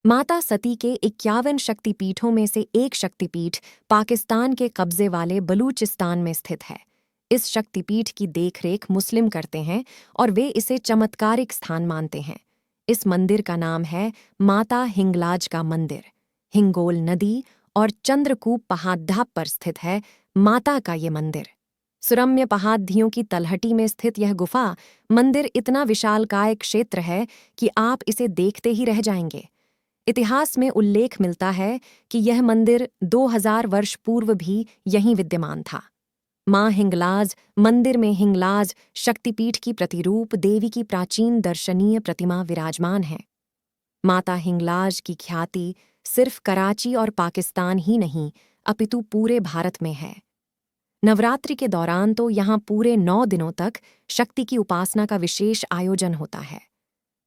माता सती के 51 शक्तिपीठों में से एक शक्तिपीठ पाकिस्तान के कब्जे वाले बलूचिस्तान में स्थित है। इस शक्तिपीठ की देखरेख मुस्लिम करते हैं और वे इसे चमत्कारिक स्थान मानते हैं। इस मंदिर का नाम है माता हिंगलाज का मंदिर। हिंगोल नदी और चंद्रकूप पहाड़ पर स्थित है माता का ये मंदिर। सुरम्य पहाड़ियों की तलहटी में स्थित यह गुफा मंदिर इतना विशालकाय क्षेत्र है कि आप इसे देखते ही रह जाएंगे। इतिहास में उल्लेख मिलता है कि यह मंदिर 2000 वर्ष पूर्व भी यहीं विद्यमान था। मां हिंगलाज मंदिर में हिंगलाज शक्तिपीठ की प्रतिरूप देवी की प्राचीन दर्शनीय प्रतिमा विराजमान है। माता हिंगलाज की ख्याति सिर्फ कराची और पाकिस्तान ही नहीं अपितु पूरे भारत में है। नवरात्रि के दौरान तो यहाँ पूरे 9 दिनों तक शक्ति की उपासना का विशेष आयोजन होता है।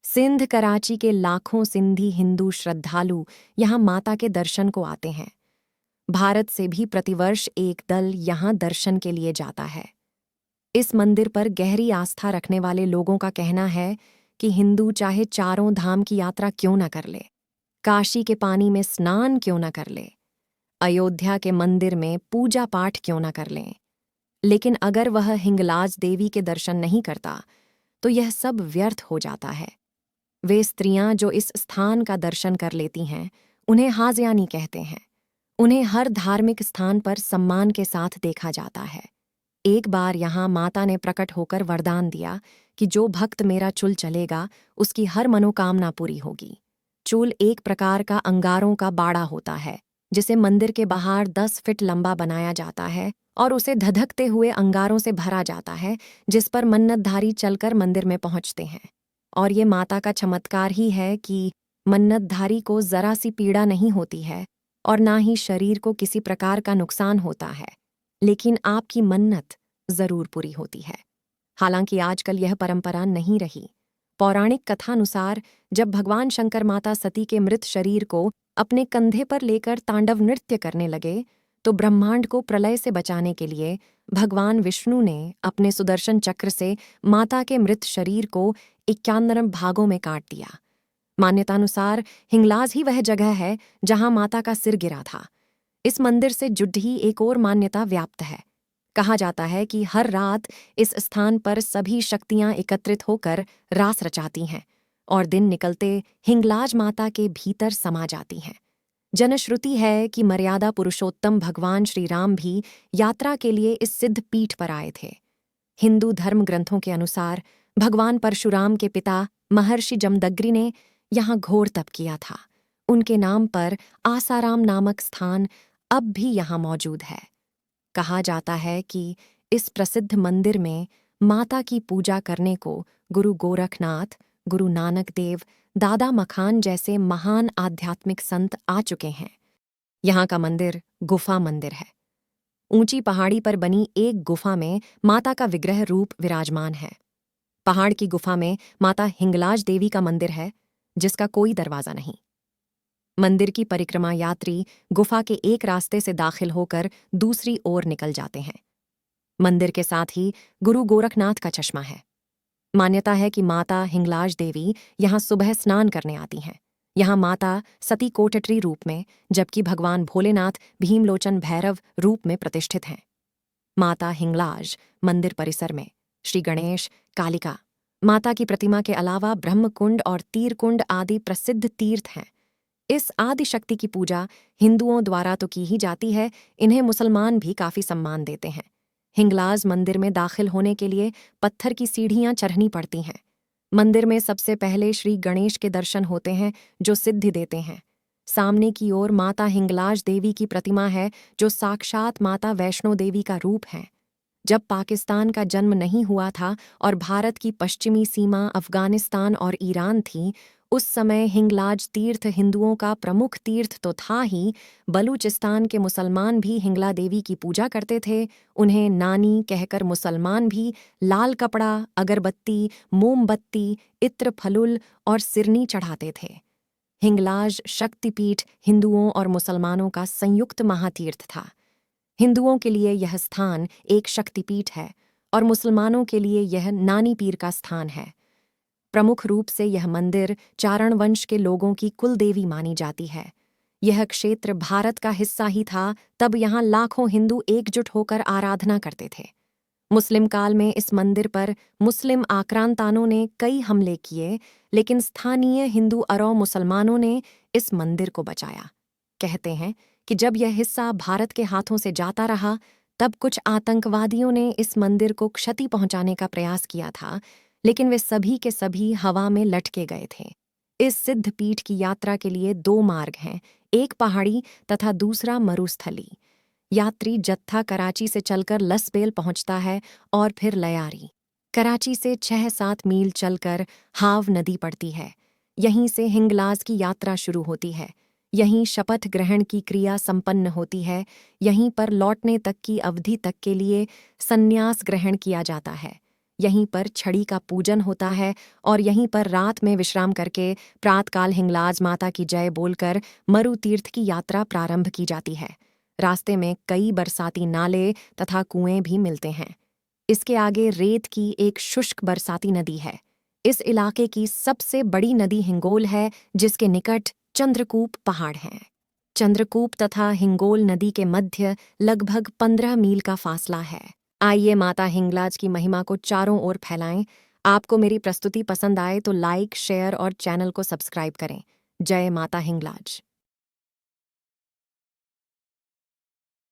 सिंध कराची के लाखों सिंधी हिंदू श्रद्धालु यहाँ माता के दर्शन को आते हैं। भारत से भी प्रतिवर्ष एक दल यहाँ दर्शन के लिए जाता है। इस मंदिर पर गहरी आस्था रखने वाले लोगों का कहना है कि हिंदू चाहे चारों धाम की यात्रा क्यों न कर ले, काशी के पानी में स्नान क्यों न कर ले, अयोध्या के मंदिर में पूजा पाठ क्यों न कर लें, लेकिन अगर वह हिंगलाज देवी के दर्शन नहीं करता तो यह सब व्यर्थ हो जाता है। वे स्त्रियां जो इस स्थान का दर्शन कर लेती हैं उन्हें हाज़ियानी कहते हैं। उन्हें हर धार्मिक स्थान पर सम्मान के साथ देखा जाता है। एक बार यहाँ माता ने प्रकट होकर वरदान दिया कि जो भक्त मेरा चुल चलेगा उसकी हर मनोकामना पूरी होगी। चूल एक प्रकार का अंगारों का बाड़ा होता है जिसे मंदिर के बाहर 10 फीट लंबा बनाया जाता है और उसे धधकते हुए अंगारों से भरा जाता है, जिस पर मन्नतधारी चलकर मंदिर में पहुंचते हैं। और ये माता का चमत्कार ही है कि मन्नतधारी को जरा सी पीड़ा नहीं होती है और ना ही शरीर को किसी प्रकार का नुकसान होता है, लेकिन आपकी मन्नत जरूर पूरी होती है। हालांकि आजकल यह परंपरा नहीं रही। पौराणिक कथानुसार जब भगवान शंकर माता सती के मृत शरीर को अपने कंधे पर लेकर तांडव नृत्य करने लगे तो ब्रह्मांड को प्रलय से बचाने के लिए भगवान विष्णु ने अपने सुदर्शन चक्र से माता के मृत शरीर को 51 भागों में काट दिया। मान्यतानुसार हिंगलाज ही वह जगह है जहां माता का सिर गिरा था। इस मंदिर से जुड़ी एक और मान्यता व्याप्त है। कहा जाता है कि हर रात इस स्थान पर सभी शक्तियां एकत्रित होकर रास रचाती हैं और दिन निकलते हिंगलाज माता के भीतर समा जाती हैं। जनश्रुति है कि मर्यादा पुरुषोत्तम भगवान श्री राम भी यात्रा के लिए इस सिद्ध पीठ पर आए थे। हिंदू धर्म ग्रंथों के अनुसार भगवान परशुराम के पिता महर्षि जमदग्नि ने यहाँ घोर तप किया था। उनके नाम पर आसाराम नामक स्थान अब भी यहाँ मौजूद है। कहा जाता है कि इस प्रसिद्ध मंदिर में माता की पूजा करने को गुरु गोरखनाथ, गुरु नानक देव, दादा मखान जैसे महान आध्यात्मिक संत आ चुके हैं। यहाँ का मंदिर गुफा मंदिर है। ऊंची पहाड़ी पर बनी एक गुफा में माता का विग्रह रूप विराजमान है। पहाड़ की गुफा में माता हिंगलाज देवी का मंदिर है जिसका कोई दरवाजा नहीं। मंदिर की परिक्रमा यात्री गुफा के एक रास्ते से दाखिल होकर दूसरी ओर निकल जाते हैं। मंदिर के साथ ही गुरु गोरखनाथ का चश्मा है। मान्यता है कि माता हिंगलाज देवी यहाँ सुबह स्नान करने आती हैं। यहाँ माता सती कोटटरी रूप में, जबकि भगवान भोलेनाथ भीमलोचन भैरव रूप में प्रतिष्ठित हैं। माता हिंगलाज मंदिर परिसर में श्री गणेश, कालिका माता की प्रतिमा के अलावा ब्रह्मकुंड और तीरकुंड आदि प्रसिद्ध तीर्थ हैं। इस आदि शक्ति की पूजा हिंदुओं द्वारा तो की ही जाती है, इन्हें मुसलमान भी काफी सम्मान देते हैं। हिंगलाज मंदिर में दाखिल होने के लिए पत्थर की सीढ़ियां चढ़नी पड़ती हैं। मंदिर में सबसे पहले श्री गणेश के दर्शन होते हैं जो सिद्धि देते हैं। सामने की ओर माता हिंगलाज देवी की प्रतिमा है जो साक्षात माता वैष्णो देवी का रूप है। जब पाकिस्तान का जन्म नहीं हुआ था और भारत की पश्चिमी सीमा अफगानिस्तान और ईरान थी, उस समय हिंगलाज तीर्थ हिंदुओं का प्रमुख तीर्थ तो था ही, बलूचिस्तान के मुसलमान भी हिंगला देवी की पूजा करते थे। उन्हें नानी कहकर मुसलमान भी लाल कपड़ा, अगरबत्ती, मोमबत्ती, इत्र फलुल और सिरनी चढ़ाते थे। हिंगलाज शक्तिपीठ हिंदुओं और मुसलमानों का संयुक्त महातीर्थ था। हिंदुओं के लिए यह स्थान एक शक्तिपीठ है और मुसलमानों के लिए यह नानी पीर का स्थान है। प्रमुख रूप से यह मंदिर चारण वंश के लोगों की कुलदेवी मानी जाती है। यह क्षेत्र भारत का हिस्सा ही था, तब यहाँ लाखों हिंदू एकजुट होकर आराधना करते थे। मुस्लिम काल में इस मंदिर पर मुस्लिम आक्रांताओं ने कई हमले किए, लेकिन स्थानीय हिंदू और मुसलमानों ने इस मंदिर को बचाया। कहते हैं कि जब यह हिस्सा भारत के हाथों से जाता रहा, तब कुछ आतंकवादियों ने इस मंदिर को क्षति पहुंचाने का प्रयास किया था, लेकिन वे सभी के सभी हवा में लटके गए थे। इस सिद्ध पीठ की यात्रा के लिए दो मार्ग हैं, एक पहाड़ी तथा दूसरा मरुस्थली। यात्री जत्था कराची से चलकर लसबेल पहुंचता है और फिर लयारी। कराची से 6-7 मील चलकर हाव नदी पड़ती है। यहीं से हिंगलाज की यात्रा शुरू होती है। यहीं शपथ ग्रहण की क्रिया संपन्न होती है। यहीं पर लौटने तक की अवधि तक के लिए संन्यास ग्रहण किया जाता है। यहीं पर छड़ी का पूजन होता है और यहीं पर रात में विश्राम करके प्रातकाल हिंगलाज माता की जय बोलकर मरु तीर्थ की यात्रा प्रारंभ की जाती है। रास्ते में कई बरसाती नाले तथा कुएं भी मिलते हैं। इसके आगे रेत की एक शुष्क बरसाती नदी है। इस इलाके की सबसे बड़ी नदी हिंगोल है, जिसके निकट चंद्रकूप पहाड़ हैं। चंद्रकूप तथा हिंगोल नदी के मध्य लगभग 15 मील का फासला है। आइए माता हिंगलाज की महिमा को चारों ओर फैलाएं। आपको मेरी प्रस्तुति पसंद आए तो लाइक, शेयर और चैनल को सब्सक्राइब करें। जय माता हिंगलाज।